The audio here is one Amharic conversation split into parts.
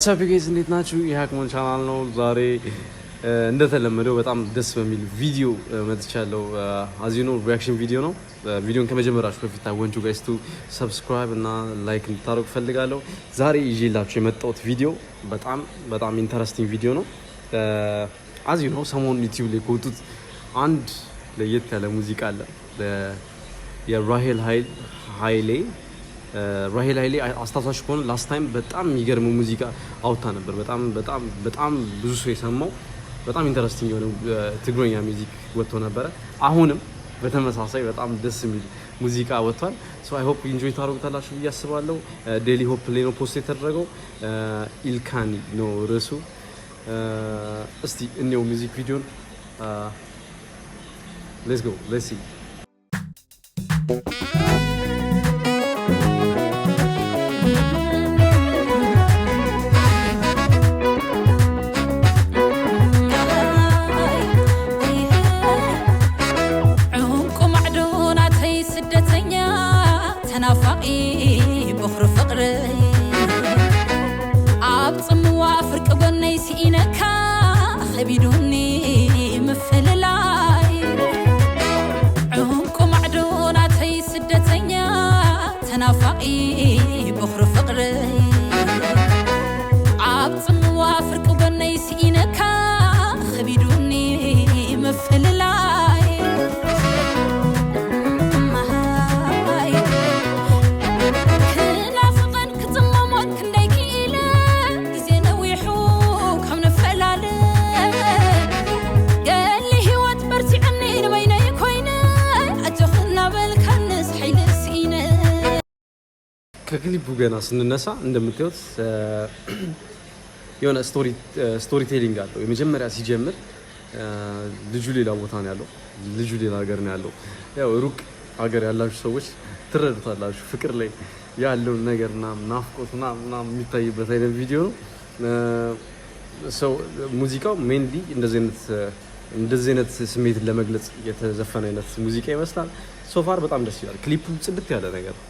ሰብጌዝ እንዴት ናችሁ? የሀክሞን ቻናል ነው። ዛሬ እንደተለመደው በጣም ደስ በሚል ቪዲዮ መጥቻለሁ። አዚኖ ሪአክሽን ቪዲዮ ነው። ቪዲዮን ከመጀመራችሁ በፊት I want you guys to subscribe እና ላይክ እንድታደርጉ ፈልጋለሁ። ዛሬ ይዤላችሁ የመጣሁት ቪዲዮ በጣም ኢንተረስቲንግ ቪዲዮ ነው። አዚኖ ሰሞኑን ዩቲዩብ ላይ ከወጡት አንድ ለየት ያለ ሙዚቃ አለ። የራሄል ኃይሌ አስታውሳችሁ ከሆነ ላስት ታይም በጣም የሚገርም ሙዚቃ አውጥታ ነበር። በጣም ብዙ ሰው የሰማው በጣም ኢንተረስቲንግ የሆነ ትግርኛ ሚውዚክ ወጥቶ ነበረ። አሁንም በተመሳሳይ በጣም ደስ የሚል ሙዚቃ ወጥቷል። ሶ አይ ሆፕ ኢንጆይ ታደርጉታላችሁ ብዬ አስባለሁ። ዴሊ ሆፕ ላይ ነው ፖስት የተደረገው። ኢልካኒ ነው ርዕሱ። እስቲ እኔው ሚውዚክ ቪዲዮን ሌትስ ጎ ሌትስ ሲ ከክሊፑ ገና ስንነሳ እንደምታዩት የሆነ ስቶሪ ቴሊንግ አለው። የመጀመሪያ ሲጀምር ልጁ ሌላ ቦታ ነው ያለው፣ ልጁ ሌላ ሀገር ነው ያለው። ያው ሩቅ ሀገር ያላችሁ ሰዎች ትረዱታላችሁ። ፍቅር ላይ ያለውን ነገርና ናፍቆትና የሚታይበት አይነት ቪዲዮ ነው። ሰው ሙዚቃው ሜንሊ እንደዚህ አይነት ስሜትን ለመግለጽ የተዘፈነ አይነት ሙዚቃ ይመስላል። ሶፋር በጣም ደስ ይላል። ክሊፑ ጽድት ያለ ነገር ነው።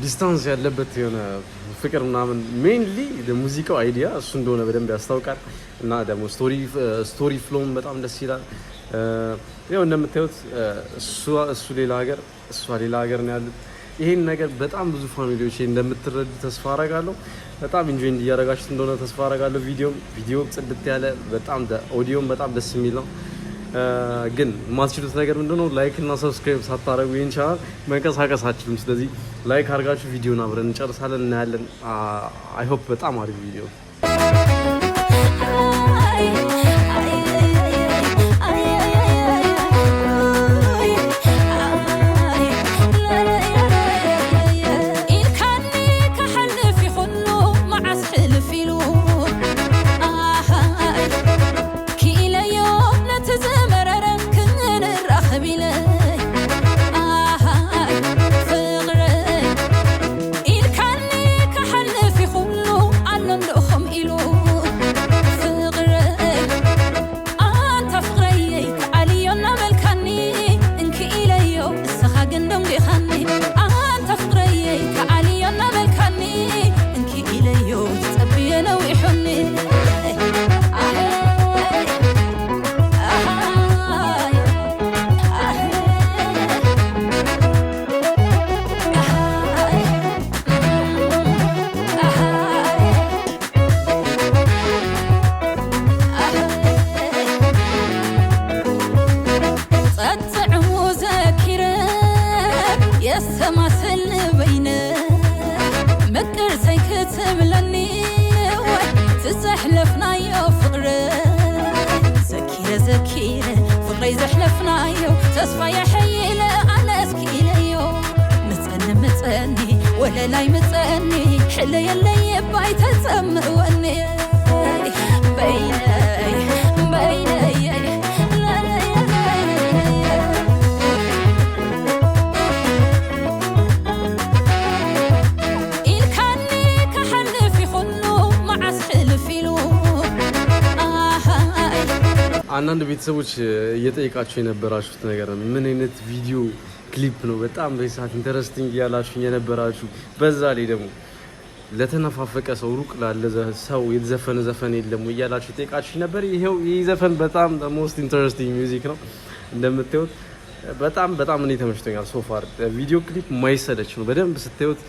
ዲስታንስ ያለበት የሆነ ፍቅር ምናምን ሜንሊ ሙዚቃው አይዲያ እሱ እንደሆነ በደንብ ያስታውቃል። እና ደግሞ ስቶሪ ፍሎም በጣም ደስ ይላል። ያው እንደምታዩት እሱ ሌላ ሀገር እሷ ሌላ ሀገር ነው ያሉት። ይሄን ነገር በጣም ብዙ ፋሚሊዎች እንደምትረዱ ተስፋ አረጋለሁ። በጣም ኢንጆይ እያደረጋችሁት እንደሆነ ተስፋ አረጋለሁ። ቪዲዮ ጽድት ያለ በጣም ኦዲዮም በጣም ደስ የሚል ነው። ግን የማትችሉት ነገር ምንድነው? ላይክ እና ሰብስክራይብ ሳታረጉ ይሄን ቻናል መንቀሳቀስ አትችሉም። ስለዚህ ላይክ አድርጋችሁ ቪዲዮን አብረን እንጨርሳለን፣ እናያለን። አይ ሆፕ በጣም አሪፍ ቪዲዮ فقري زحلفنايو تصفى يا حي لا أنا أسكيليو متأني ولا لاي متأني حلي اللي يباي تسمعني አንዳንድ ቤተሰቦች እየጠየቃችሁ የነበራችሁት ነገር ምን አይነት ቪዲዮ ክሊፕ ነው በጣም በሳት ኢንተረስቲንግ ያላችሁ የነበራችሁ በዛ ላይ ደግሞ ለተነፋፈቀ ሰው ሩቅ ላለ ሰው የተዘፈነ ዘፈን የለም እያላችሁ ጠይቃችሁ ነበር። ይሄው ይህ ዘፈን በጣም ሞስት ኢንተረስቲንግ ሚውዚክ ነው እንደምታዩት በጣም እኔ ተመችቶኛል። ሶፋር ቪዲዮ ክሊፕ ማይሰለች ነው በደንብ ስታዩት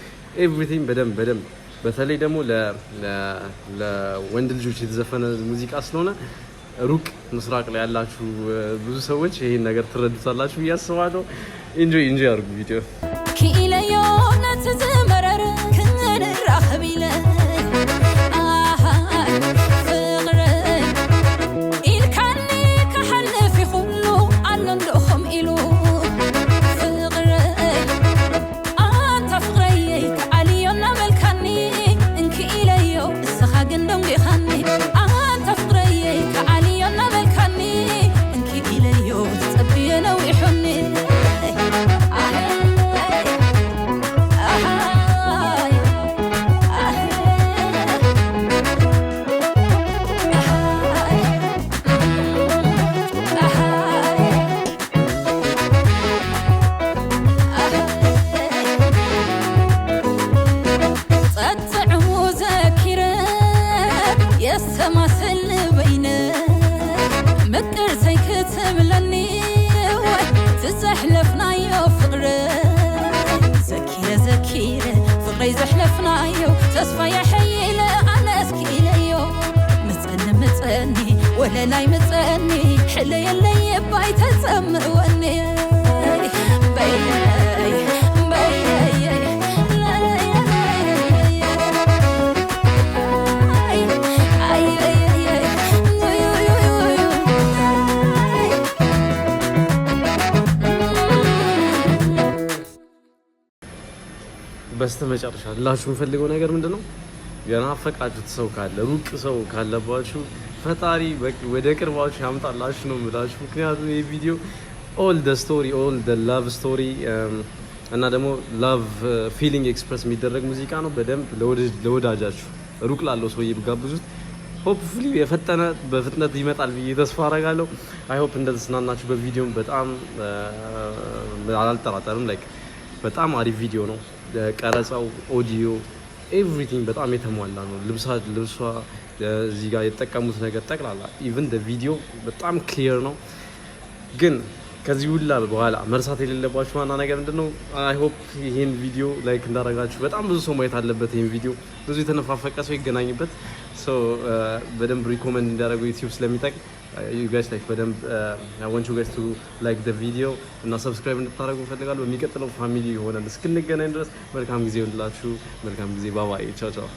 ኤቭሪቲንግ በደንብ በተለይ ደግሞ ለወንድ ልጆች የተዘፈነ ሙዚቃ ስለሆነ ሩቅ ምስራቅ ላይ ያላችሁ ብዙ ሰዎች ይሄን ነገር ትረዱታላችሁ ብዬ አስባለሁ። ኢንጆይ አድርጉ ቪዲዮ ኪለዮነት ዘመረረ ከነን ራህቢለ زحلفنايو تصفى يا حي لا أنا أسكيليو متأني ولا لاي متأني حلي اللي يباي تسمعني በስተመጨረሻ ላችሁ የምፈልገው ነገር ምንድነው ገና ፈቃዱት ሰው ካለ ሩቅ ሰው ካለባችሁ ፈጣሪ ወደ ቅርባችሁ ያምጣላችሁ ነው የምላችሁ። ምክንያቱም ይሄ ቪዲዮ ኦል ዘ ላቭ ስቶሪ እና ደግሞ ላቭ ፊሊንግ ኤክስፕረስ የሚደረግ ሙዚቃ ነው። በደንብ ለወዳጃችሁ ሩቅ ላለው ሰው ይጋብዙት። ሆፕፉሊ በፍጥነት ይመጣል ብዬ ተስፋ አደርጋለሁ። አይ ሆፕ እንደተዝናናችሁ በቪዲዮ በጣም አልጠራጠርም። ላይክ በጣም አሪፍ ቪዲዮ ነው። ቀረጻው ኦዲዮ ኤቭሪቲንግ በጣም የተሟላ ነው። ልብሷ እዚህ ጋር የተጠቀሙት ነገር ጠቅላላ ኢቭን ቪዲዮ በጣም ክሊየር ነው። ግን ከዚህ ሁላ በኋላ መርሳት የሌለባችሁ ዋና ነገር ምንድነው? አይ ሆፕ ይሄን ቪዲዮ ላይክ እንዳደረጋችሁ በጣም ብዙ ሰው ማየት አለበት። ይሄን ቪዲዮ ብዙ የተነፋፈቀ ሰው ይገናኝበት። በደንብ ሪኮመንድ እንዲያደርጉ ዩቲዩብ ስለሚጠቅም you guys like በደንብ I want you guys to like the video እና ሰብስክራይብ እንድታደርጉ ፈልጋለሁ። በሚቀጥለው ፋሚሊ ሆነን እስክንገናኝ ድረስ መልካም ጊዜ ይሁንላችሁ። መልካም ጊዜ። ባባይ ቻው ቻው።